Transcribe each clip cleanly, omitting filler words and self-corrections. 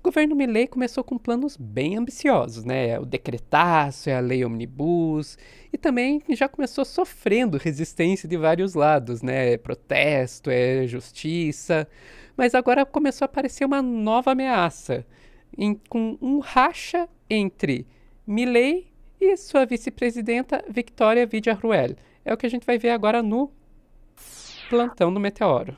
O governo Milei começou com planos bem ambiciosos, né? O decretaço, a lei omnibus, e também já começou sofrendo resistência de vários lados, né? Protesto, justiça, mas agora começou a aparecer uma nova ameaça, com um racha entre Milei e sua vice-presidenta Victoria Villarruel. É o que a gente vai ver agora no plantão do Meteoro.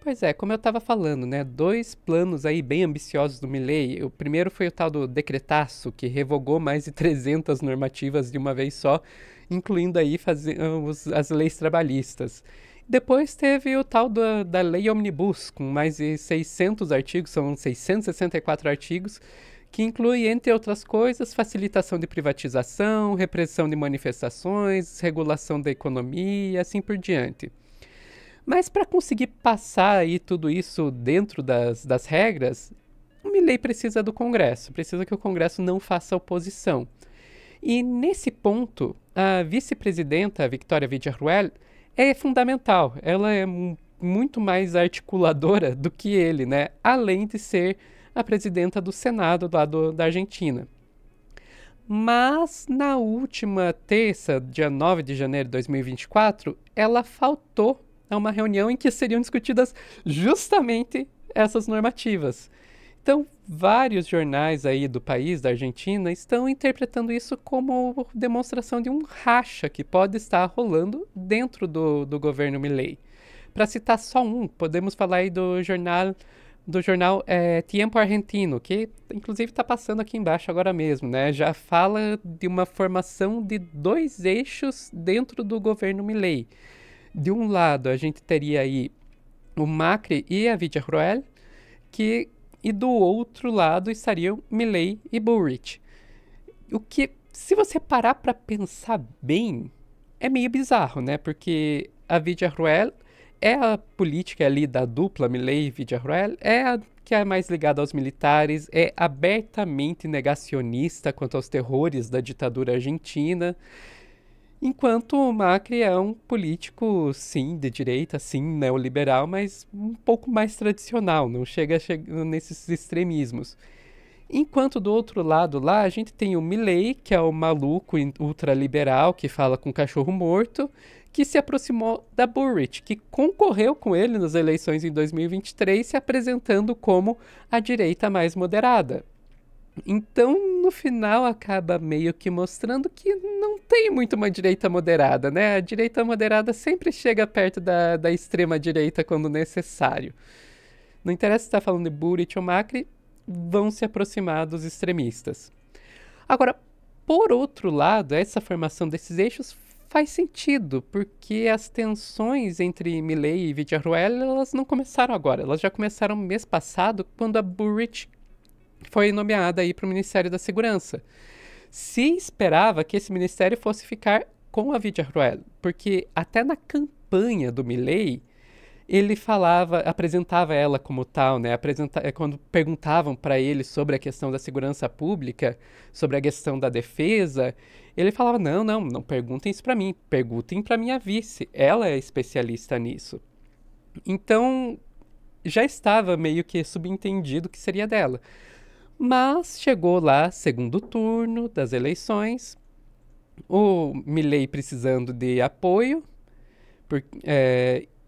Pois é, como eu estava falando, né? Dois planos aí bem ambiciosos do Milei. O primeiro foi o tal do decretaço, que revogou mais de 300 normativas de uma vez só, incluindo aí as leis trabalhistas. Depois teve o tal da lei omnibus, com mais de 600 artigos, são 664 artigos, que inclui, entre outras coisas, facilitação de privatização, repressão de manifestações, regulação da economia e assim por diante. Mas para conseguir passar aí tudo isso dentro das regras, o Milei precisa do Congresso, precisa que o Congresso não faça oposição. E nesse ponto, a vice-presidenta, a Victoria Villarruel, é fundamental. Ela é muito mais articuladora do que ele, né? Além de ser a presidenta do Senado lá da Argentina. Mas na última terça, dia 9 de janeiro de 2024, ela faltou a uma reunião em que seriam discutidas justamente essas normativas. Então, vários jornais aí do país, da Argentina, estão interpretando isso como demonstração de um racha que pode estar rolando dentro do governo Milei. Para citar só um, podemos falar aí do jornal Tiempo Argentino, que inclusive está passando aqui embaixo agora mesmo, né? Já fala de uma formação de dois eixos dentro do governo Milei. De um lado, a gente teria aí o Macri e a Villarruel, e do outro lado estariam Milei e Bullrich. O que, se você parar para pensar bem, é meio bizarro, né? Porque a Villarruel é a política ali da dupla Milei e Villarruel, é a que é mais ligada aos militares, é abertamente negacionista quanto aos terrores da ditadura argentina. Enquanto o Macri é um político, sim, de direita, sim, neoliberal, mas um pouco mais tradicional, não chega nesses extremismos. Enquanto do outro lado lá, a gente tem o Milei, que é o maluco ultraliberal, que fala com cachorro morto, que se aproximou da Bullrich, que concorreu com ele nas eleições em 2023, se apresentando como a direita mais moderada. Então, no final, acaba meio que mostrando que não tem muito uma direita moderada, né? A direita moderada sempre chega perto da extrema-direita quando necessário. Não interessa se está falando de Bullrich ou Macri, vão se aproximar dos extremistas. Agora, por outro lado, essa formação desses eixos faz sentido, porque as tensões entre Milei e Villarruel, elas não começaram agora, elas já começaram mês passado, quando a Bullrich foi nomeada aí para o Ministério da Segurança. Se esperava que esse ministério fosse ficar com a Villarruel, porque até na campanha do Milei, ele apresentava ela como tal, né? Quando perguntavam para ele sobre a questão da segurança pública, sobre a questão da defesa, ele falava: não, não, não perguntem isso para mim, perguntem para minha vice, ela é especialista nisso. Então, já estava meio que subentendido que seria dela. Mas chegou lá, segundo turno das eleições, o Milei precisando de apoio,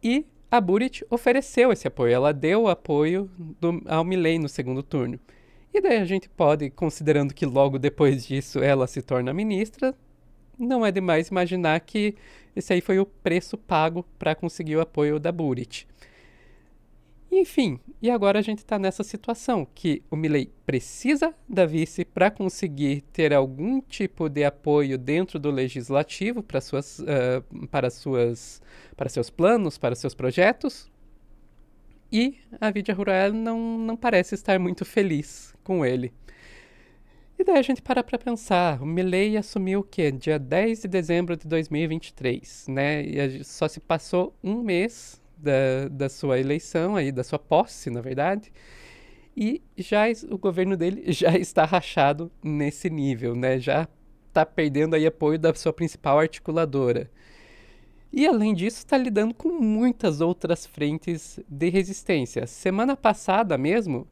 e a Bullrich ofereceu esse apoio. Ela deu o apoio ao Milei no segundo turno. E daí a gente pode, considerando que logo depois disso ela se torna ministra, não é demais imaginar que esse aí foi o preço pago para conseguir o apoio da Bullrich. Enfim, e agora a gente está nessa situação que o Milei precisa da vice para conseguir ter algum tipo de apoio dentro do legislativo para seus planos, para seus projetos. E a Villarruel não parece estar muito feliz com ele. E daí a gente para pensar, o Milei assumiu o quê? Dia 10 de dezembro de 2023, né? E só se passou um mês da sua eleição, aí, da sua posse, na verdade, e o governo dele já está rachado nesse nível, né? Já está perdendo aí apoio da sua principal articuladora. E, além disso, está lidando com muitas outras frentes de resistência. Semana passada mesmo,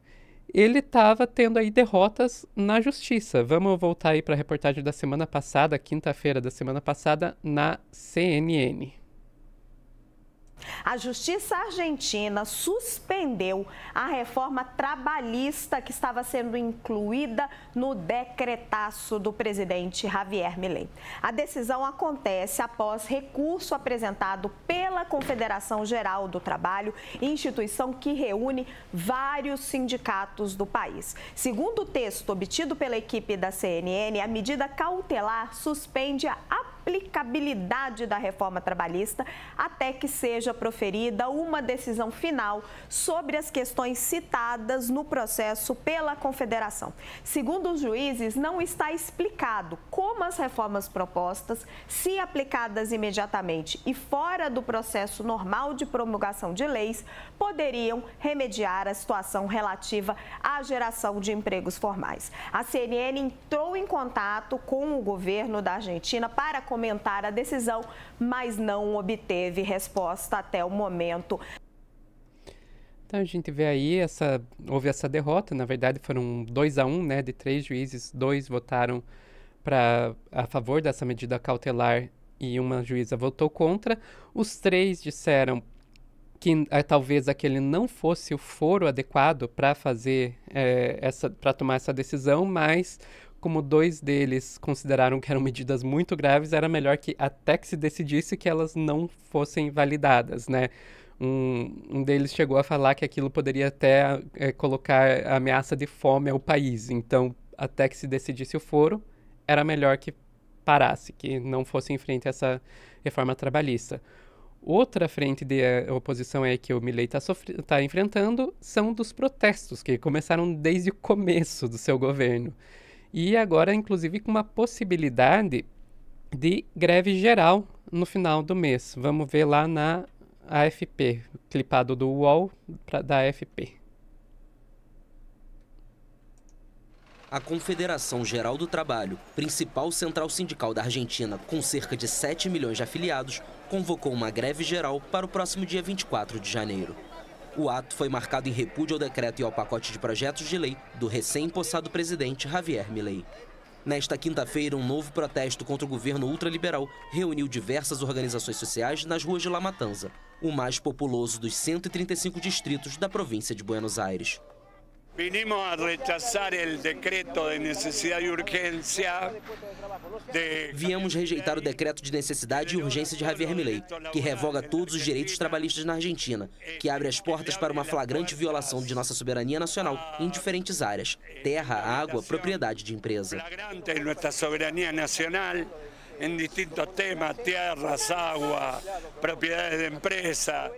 ele estava tendo aí derrotas na justiça. Vamos voltar aí para a reportagem da semana passada, quinta-feira da semana passada, na CNN. A Justiça Argentina suspendeu a reforma trabalhista que estava sendo incluída no decretaço do presidente Javier Milei. A decisão acontece após recurso apresentado pela Confederação Geral do Trabalho, instituição que reúne vários sindicatos do país. Segundo o texto obtido pela equipe da CNN, a medida cautelar suspende a aplicabilidade da reforma trabalhista até que seja proferida uma decisão final sobre as questões citadas no processo pela Confederação. Segundo os juízes, não está explicado como as reformas propostas, se aplicadas imediatamente e fora do processo normal de promulgação de leis, poderiam remediar a situação relativa à geração de empregos formais. A CNN entrou em contato com o governo da Argentina para comentar a decisão, mas não obteve resposta até o momento. Então a gente vê aí, houve essa derrota, na verdade foram 2-1, né, de 3 juízes, 2 votaram a favor dessa medida cautelar e uma juíza votou contra. Os 3 disseram que talvez aquele não fosse o foro adequado para para tomar essa decisão, mas como 2 deles consideraram que eram medidas muito graves, era melhor que até que se decidisse que elas não fossem validadas, né? Um deles chegou a falar que aquilo poderia até colocar ameaça de fome ao país. Então, até que se decidisse o foro, era melhor que parasse, que não fosse em frente a essa reforma trabalhista. Outra frente de oposição que o Milei está enfrentando são dos protestos, que começaram desde o começo do seu governo. E agora, inclusive, com uma possibilidade de greve geral no final do mês. Vamos ver lá na AFP, clipado do UOL da AFP. A Confederação Geral do Trabalho, principal central sindical da Argentina com cerca de 7 milhões de afiliados, convocou uma greve geral para o próximo dia 24 de janeiro. O ato foi marcado em repúdio ao decreto e ao pacote de projetos de lei do recém-impossado presidente Javier Milei. Nesta quinta-feira, um novo protesto contra o governo ultraliberal reuniu diversas organizações sociais nas ruas de La Matanza, o mais populoso dos 135 distritos da província de Buenos Aires. Vinimos a rechazar o decreto de necessidade e urgência. Viemos rejeitar o decreto de necessidade e urgência de Javier Milei, que revoga todos os direitos trabalhistas na Argentina, que abre as portas para uma flagrante violação de nossa soberania nacional em diferentes áreas: terra, água, propriedade de empresa. Flagrante nossa soberania nacional em distintos temas: terras, água, propriedade de empresa.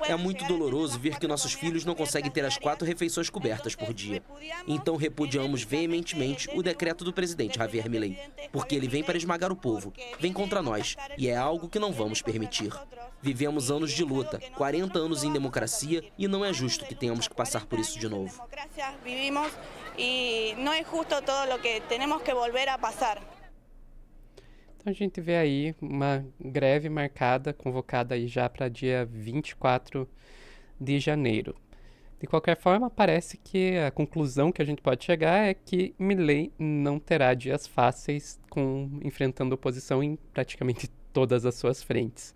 É muito doloroso ver que nossos filhos não conseguem ter as 4 refeições cobertas por dia. Então repudiamos veementemente o decreto do presidente Javier Milei, porque ele vem para esmagar o povo, vem contra nós, e é algo que não vamos permitir. Vivemos anos de luta, 40 anos em democracia, e não é justo que tenhamos que passar por isso de novo. E não é justo todo o que temos que volver a passar. Então a gente vê aí uma greve marcada, convocada aí já para dia 24 de janeiro. De qualquer forma, parece que a conclusão que a gente pode chegar é que Milei não terá dias fáceis enfrentando oposição em praticamente todas as suas frentes.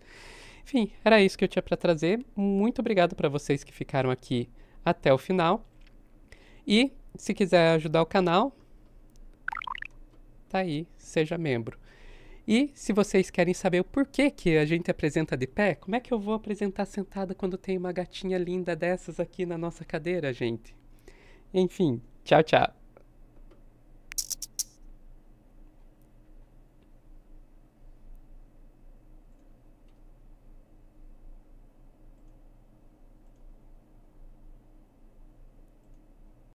Enfim, era isso que eu tinha para trazer. Muito obrigado para vocês que ficaram aqui até o final. E se quiser ajudar o canal, tá aí, seja membro. E se vocês querem saber o porquê que a gente apresenta de pé, como é que eu vou apresentar sentada quando tem uma gatinha linda dessas aqui na nossa cadeira, gente? Enfim, tchau, tchau.